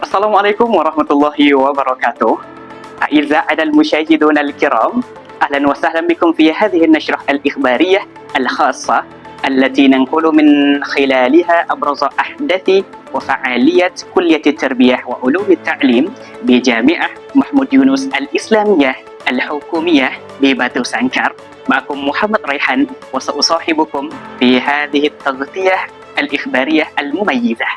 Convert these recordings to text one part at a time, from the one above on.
Assalamualaikum warahmatullahi wabarakatuh. أعزائنا المشاهدون الكرام، أهلا وسهلا بكم في هذه النشرة الإخبارية الخاصة التي ننقل من خلالها أبرز أحداث وفعالية كلية التربية وعلوم التعليم بجامعة محمود يونس الإسلامية الحكومية بباتو سانكار. معكم محمد ريحان وسأصاحبكم في هذه التغطية الإخبارية المميزة.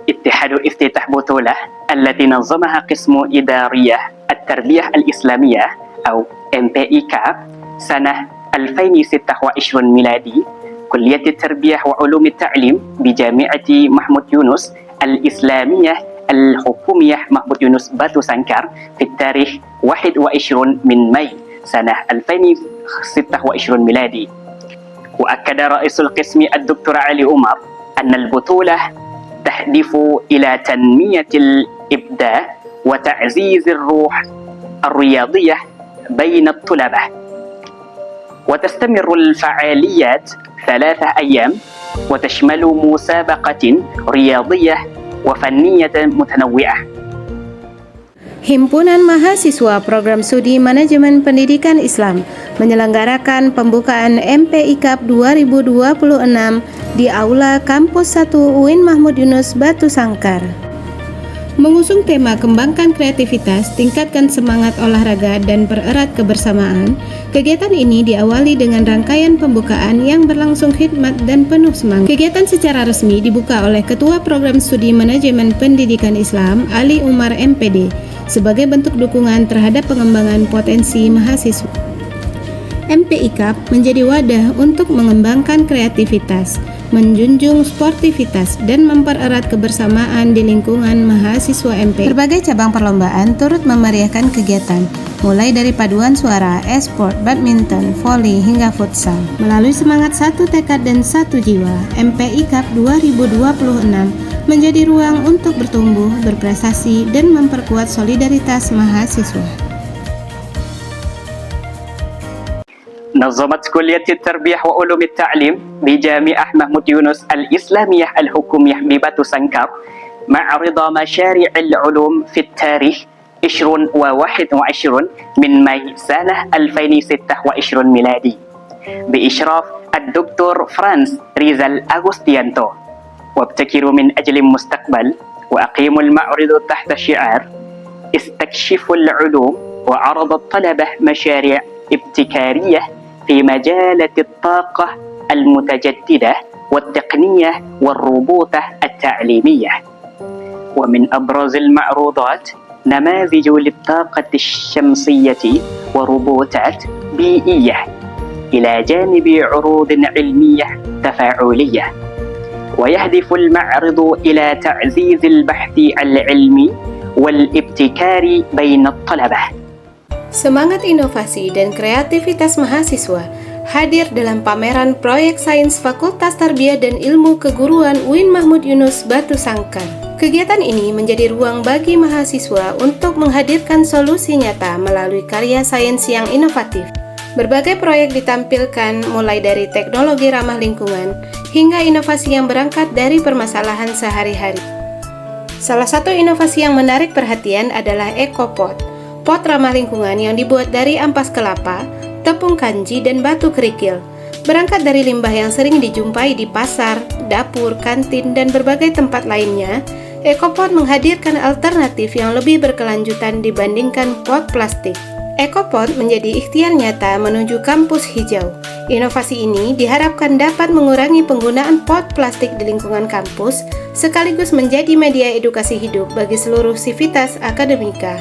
اتحاد افتتاح بطولة التي نظمها قسم إدارية التربية الإسلامية أو MPIK سنة 2026 ميلادي، كلية التربية وعلوم التعليم بجامعة محمود يونس الإسلامية الحكومية محمود يونس باتو سانكار في التاريخ 21 من ماي سنة 2026 ميلادي. وأكد رئيس القسم الدكتور علي عمر أن البطولة تهدف إلى تنمية الإبداع وتعزيز الروح الرياضية بين الطلبة، وتستمر الفعاليات 3 أيام وتشمل مسابقة رياضية وفنية متنوعة. Himpunan Mahasiswa Program Studi Manajemen Pendidikan Islam menyelenggarakan pembukaan MPIK 2026 di Aula Kampus 1 UIN Mahmud Yunus Batu Sangkar. Mengusung tema Kembangkan Kreativitas, Tingkatkan Semangat Olahraga dan Pererat Kebersamaan, kegiatan ini diawali dengan rangkaian pembukaan yang berlangsung khidmat dan penuh semangat. Kegiatan secara resmi dibuka oleh Ketua Program Studi Manajemen Pendidikan Islam Ali Umar MPD sebagai bentuk dukungan terhadap pengembangan potensi mahasiswa. MPIK menjadi wadah untuk mengembangkan kreativitas, menjunjung sportivitas, dan mempererat kebersamaan di lingkungan mahasiswa MP. Berbagai cabang perlombaan turut memeriahkan kegiatan, mulai dari paduan suara, e-sport, badminton, voli, hingga futsal. Melalui semangat satu tekad dan satu jiwa, MPIK 2026 menjadi ruang untuk bertumbuh, berprestasi, dan memperkuat solidaritas mahasiswa. نظمت كلية التربية وعلوم التعليم بجامعة محمود يونس الإسلامية الحكومية بباتو سانكار معرض مشاريع العلوم في التاريخ 2021 من ماي سنة 2026 ميلادي بإشراف الدكتور فرانس ريزال أغوستيانتو. وابتكروا من أجل المستقبل وأقيموا المعرض تحت شعار استكشفوا العلوم، وعرض الطلبة مشاريع ابتكارية في مجالات الطاقة المتجددة والتقنية والروبوتة التعليمية. ومن أبرز المعروضات نماذج للطاقة الشمسية وروبوتات بيئية، إلى جانب عروض علمية تفاعلية. ويهدف المعرض إلى تعزيز البحث العلمي والابتكار بين الطلبة. Semangat inovasi dan kreativitas mahasiswa hadir dalam pameran proyek sains Fakultas Tarbiyah dan Ilmu Keguruan UIN Mahmud Yunus Batu Sangkar. Kegiatan ini menjadi ruang bagi mahasiswa untuk menghadirkan solusi nyata melalui karya sains yang inovatif. Berbagai proyek ditampilkan mulai dari teknologi ramah lingkungan hingga inovasi yang berangkat dari permasalahan sehari-hari. Salah satu inovasi yang menarik perhatian adalah EcoPot, pot ramah lingkungan yang dibuat dari ampas kelapa, tepung kanji, dan batu kerikil. Berangkat dari limbah yang sering dijumpai di pasar, dapur, kantin, dan berbagai tempat lainnya, EcoPot menghadirkan alternatif yang lebih berkelanjutan dibandingkan pot plastik. EcoPot menjadi ikhtiar nyata menuju kampus hijau. Inovasi ini diharapkan dapat mengurangi penggunaan pot plastik di lingkungan kampus, sekaligus menjadi media edukasi hidup bagi seluruh sivitas akademika.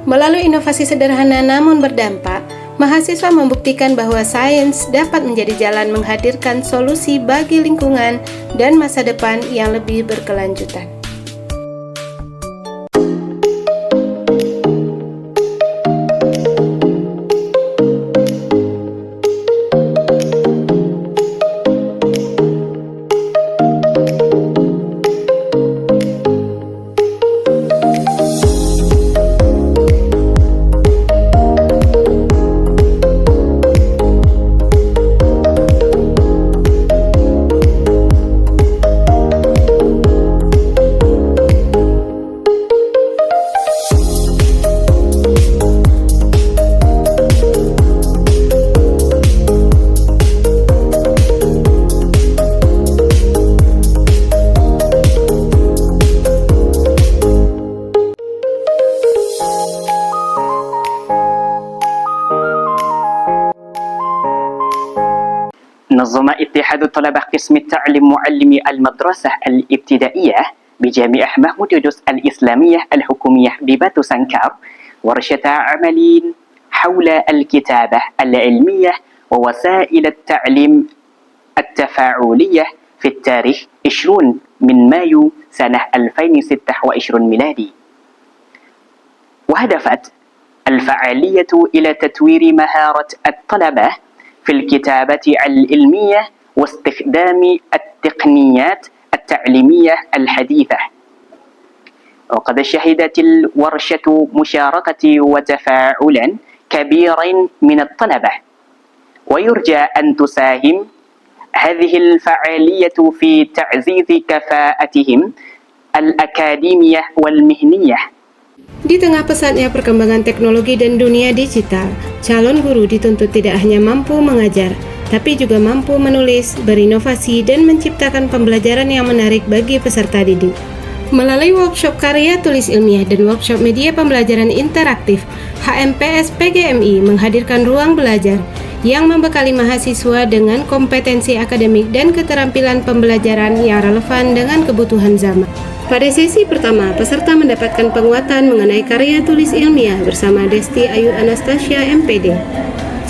Melalui inovasi sederhana namun berdampak, mahasiswa membuktikan bahwa sains dapat menjadi jalan menghadirkan solusi bagi lingkungan dan masa depan yang lebih berkelanjutan. نظم اتحاد طلبة قسم التعليم معلمي المدرسة الابتدائية بجامعة محمود يونس الإسلامية الحكومية بباتو سانكار ورشة عمل حول الكتابة العلمية ووسائل التعليم التفاعلية في التاريخ 20 من مايو سنة 2026 ميلادي. وهدفت الفعالية إلى تطوير مهارة الطلبة في الكتابة العلمية واستخدام التقنيات التعليمية الحديثة. وقد شهدت الورشة مشاركة وتفاعلا كبيرا من الطلبة، ويرجى أن تساهم هذه الفعالية في تعزيز كفاءتهم الأكاديمية والمهنية. Di tengah pesatnya perkembangan teknologi dan dunia digital, calon guru dituntut tidak hanya mampu mengajar, tapi juga mampu menulis, berinovasi, dan menciptakan pembelajaran yang menarik bagi peserta didik. Melalui workshop karya tulis ilmiah dan workshop media pembelajaran interaktif, HMPS PGMI menghadirkan ruang belajar yang membekali mahasiswa dengan kompetensi akademik dan keterampilan pembelajaran yang relevan dengan kebutuhan zaman. Pada sesi pertama, peserta mendapatkan penguatan mengenai karya tulis ilmiah bersama Desti Ayu Anastasia MPD.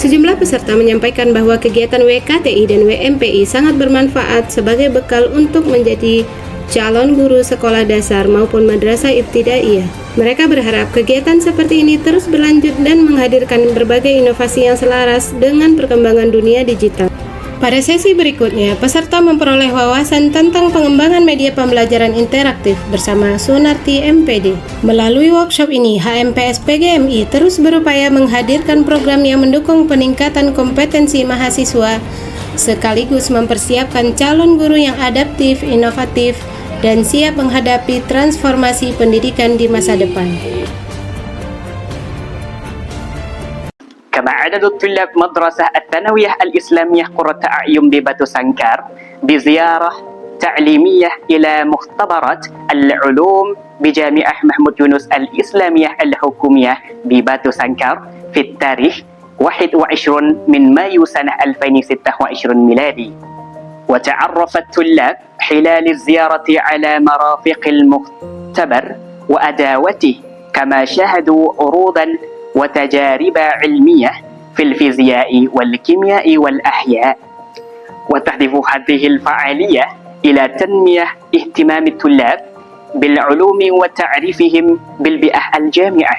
Sejumlah peserta menyampaikan bahwa kegiatan WKTI dan WMPI sangat bermanfaat sebagai bekal untuk menjadi calon guru sekolah dasar maupun madrasah ibtidaiyah. Mereka berharap kegiatan seperti ini terus berlanjut dan menghadirkan berbagai inovasi yang selaras dengan perkembangan dunia digital. Pada sesi berikutnya, peserta memperoleh wawasan tentang pengembangan media pembelajaran interaktif bersama Sunarti MPD. Melalui workshop ini, HMPS PGMI terus berupaya menghadirkan program yang mendukung peningkatan kompetensi mahasiswa, sekaligus mempersiapkan calon guru yang adaptif, inovatif, dan siap menghadapi transformasi pendidikan di masa depan. كما عدد الطلاب مدرسة الثانوية الإسلامية قرة أعين بباتو سانكار بزيارة تعليمية إلى مختبرات العلوم بجامعة محمود يونس الإسلامية الحكومية بباتو سانكار في التاريخ 21 من مايو سنة 2026 ميلادي. وتعرف الطلاب خلال الزيارة على مرافق المختبر وأدواته، كما شاهدوا عروضا وتجارب علمية في الفيزياء والكيمياء والأحياء. وتهدف هذه الفعالية إلى تنمية اهتمام الطلاب بالعلوم وتعريفهم بالبيئة الجامعة.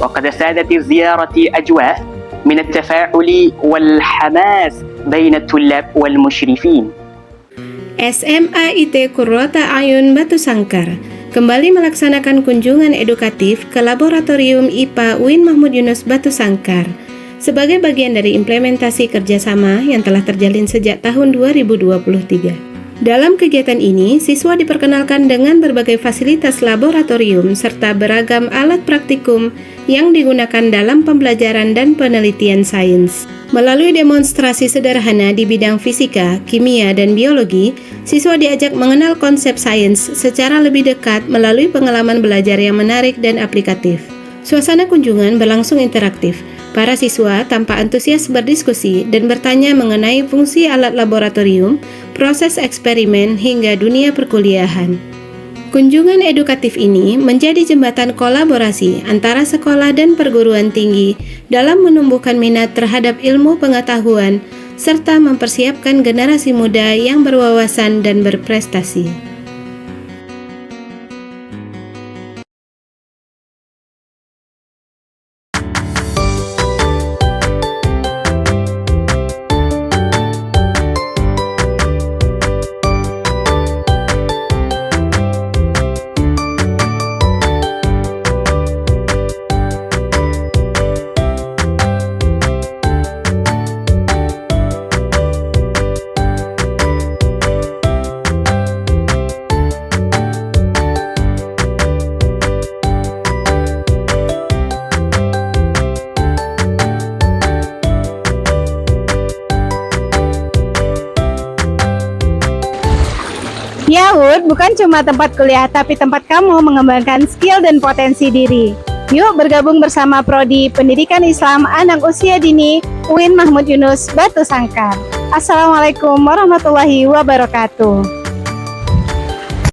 وقد سادت الزيارة أجواء من التفاعل والحماس بين الطلاب والمشرفين. SMA IT Qurrata Ayun Batu Sangkar kembali melaksanakan kunjungan edukatif ke Laboratorium IPA UIN Mahmud Yunus Batu Sangkar sebagai bagian dari implementasi kerjasama yang telah terjalin sejak tahun 2023. Dalam kegiatan ini, siswa diperkenalkan dengan berbagai fasilitas laboratorium serta beragam alat praktikum yang digunakan dalam pembelajaran dan penelitian sains. Melalui demonstrasi sederhana di bidang fisika, kimia, dan biologi, siswa diajak mengenal konsep sains secara lebih dekat melalui pengalaman belajar yang menarik dan aplikatif. Suasana kunjungan berlangsung interaktif. Para siswa tampak antusias berdiskusi dan bertanya mengenai fungsi alat laboratorium, proses eksperimen, hingga dunia perkuliahan. Kunjungan edukatif ini menjadi jembatan kolaborasi antara sekolah dan perguruan tinggi dalam menumbuhkan minat terhadap ilmu pengetahuan serta mempersiapkan generasi muda yang berwawasan dan berprestasi. Yahud bukan cuma tempat kuliah, tapi tempat kamu mengembangkan skill dan potensi diri. Yuk bergabung bersama Prodi Pendidikan Islam Anak Usia Dini UIN Mahmud Yunus Batu Sangkar. Assalamualaikum warahmatullahi wabarakatuh.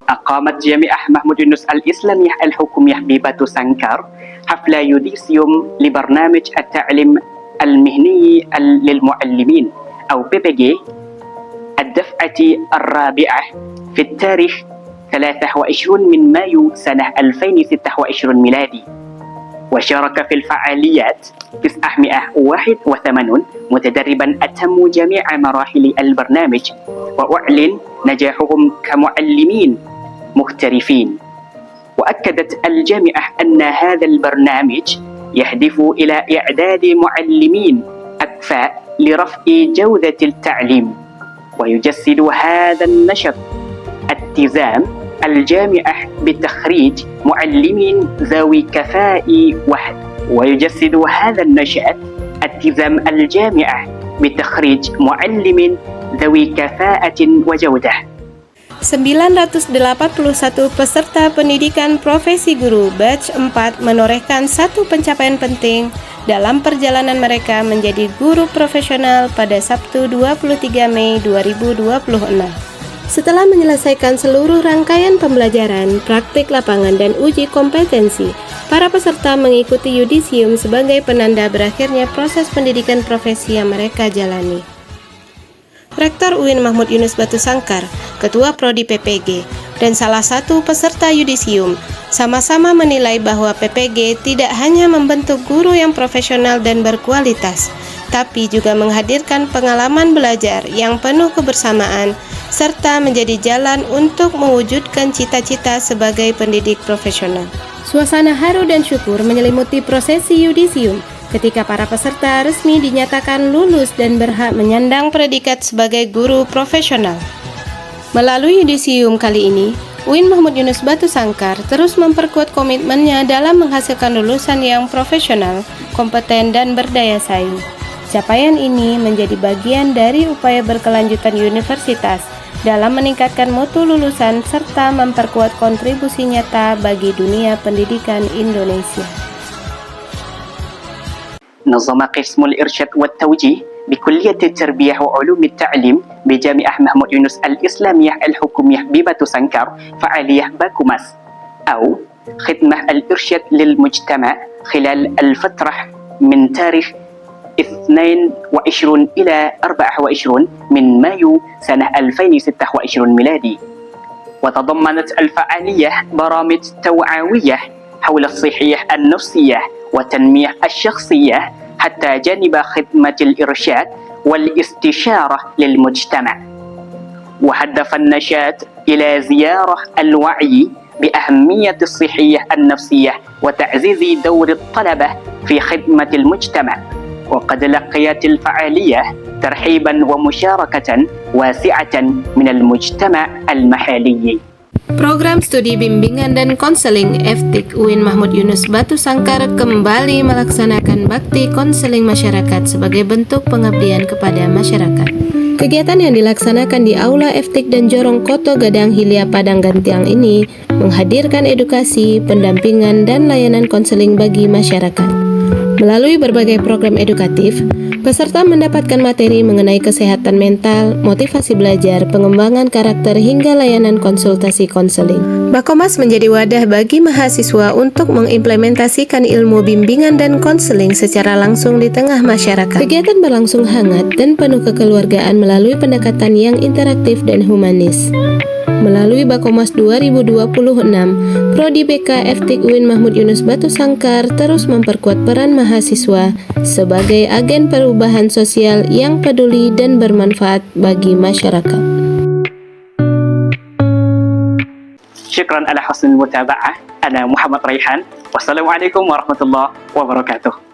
أقامت جامعة محمود يونس الإسلامية الحكومية بباتو سانكار حفل يوديسيوم لبرنامج التعليم المهني للمعلمين أو PPG الدفعة الرابعة في التاريخ 23 من مايو سنة 2026 ميلادي. وشارك في الفعاليات 981 متدربا أتموا جميع مراحل البرنامج وأعلن نجاحهم كمعلمين محترفين. وأكدت الجامعة أن هذا البرنامج يهدف إلى إعداد معلمين أكفاء لرفع جودة التعليم، ويجسد هذا النشاط التزام الجامعة بتخريج معلمين ذوي كفاءة ويجسد هذا النشاط التزام الجامعة بتخريج معلم ذوي كفاءة وجودة. 981 peserta pendidikan profesi guru batch 4 menorehkan satu pencapaian penting dalam perjalanan mereka menjadi guru profesional pada Sabtu 23 Mei 2026. Setelah menyelesaikan seluruh rangkaian pembelajaran, praktik lapangan, dan uji kompetensi, para peserta mengikuti yudisium sebagai penanda berakhirnya proses pendidikan profesi yang mereka jalani. Rektor UIN Mahmud Yunus Batu Sangkar, Ketua Prodi PPG, dan salah satu peserta yudisium sama-sama menilai bahwa PPG tidak hanya membentuk guru yang profesional dan berkualitas, tapi juga menghadirkan pengalaman belajar yang penuh kebersamaan, serta menjadi jalan untuk mewujudkan cita-cita sebagai pendidik profesional. Suasana haru dan syukur menyelimuti prosesi yudisium ketika para peserta resmi dinyatakan lulus dan berhak menyandang predikat sebagai guru profesional. Melalui yudisium kali ini, UIN Mahmud Yunus Batu Sangkar terus memperkuat komitmennya dalam menghasilkan lulusan yang profesional, kompeten, dan berdaya saing. Capaian ini menjadi bagian dari upaya berkelanjutan universitas dalam meningkatkan mutu lulusan serta memperkuat kontribusi nyata bagi dunia pendidikan Indonesia. نظم قسم الإرشاد والتوجيه بكلية التربية وعلوم التعليم بجامعة محمود يونس الإسلامية الحكومية بباتو سانكار فعالية باكوماس أو خدمة الإرشاد للمجتمع خلال الفترة من تاريخ 22 إلى 24 من مايو سنة 2026 ميلادي. وتضمنت الفعالية برامج توعوية حول الصحية النفسية وتنمية الشخصية حتى جانب خدمة الإرشاد والاستشارة للمجتمع. وهدف النشاط إلى زيارة الوعي بأهمية الصحية النفسية وتعزيز دور الطلبة في خدمة المجتمع. وقد لقيت الفعالية ترحيبا ومشاركة واسعة من المجتمع المحلي. Program Studi Bimbingan dan Konseling FTIK UIN Mahmud Yunus Batu Sangkar kembali melaksanakan bakti konseling masyarakat sebagai bentuk pengabdian kepada masyarakat. Kegiatan yang dilaksanakan di Aula FTIK dan Jorong Koto Gadang Hilia Padang Gantiang ini menghadirkan edukasi, pendampingan, dan layanan konseling bagi masyarakat. Melalui berbagai program edukatif, peserta mendapatkan materi mengenai kesehatan mental, motivasi belajar, pengembangan karakter, hingga layanan konsultasi konseling. Bakomas menjadi wadah bagi mahasiswa untuk mengimplementasikan ilmu bimbingan dan konseling secara langsung di tengah masyarakat. Kegiatan berlangsung hangat dan penuh kekeluargaan melalui pendekatan yang interaktif dan humanis. Melalui Bakomas 2026, Prodi BK FTIK UIN Mahmud Yunus Batu Sangkar terus memperkuat peran mahasiswa sebagai agen perubahan sosial yang peduli dan bermanfaat bagi masyarakat. Syukran ala husnul mutaba'ah. Ana Muhammad Raihan. Wassalamualaikum warahmatullahi wabarakatuh.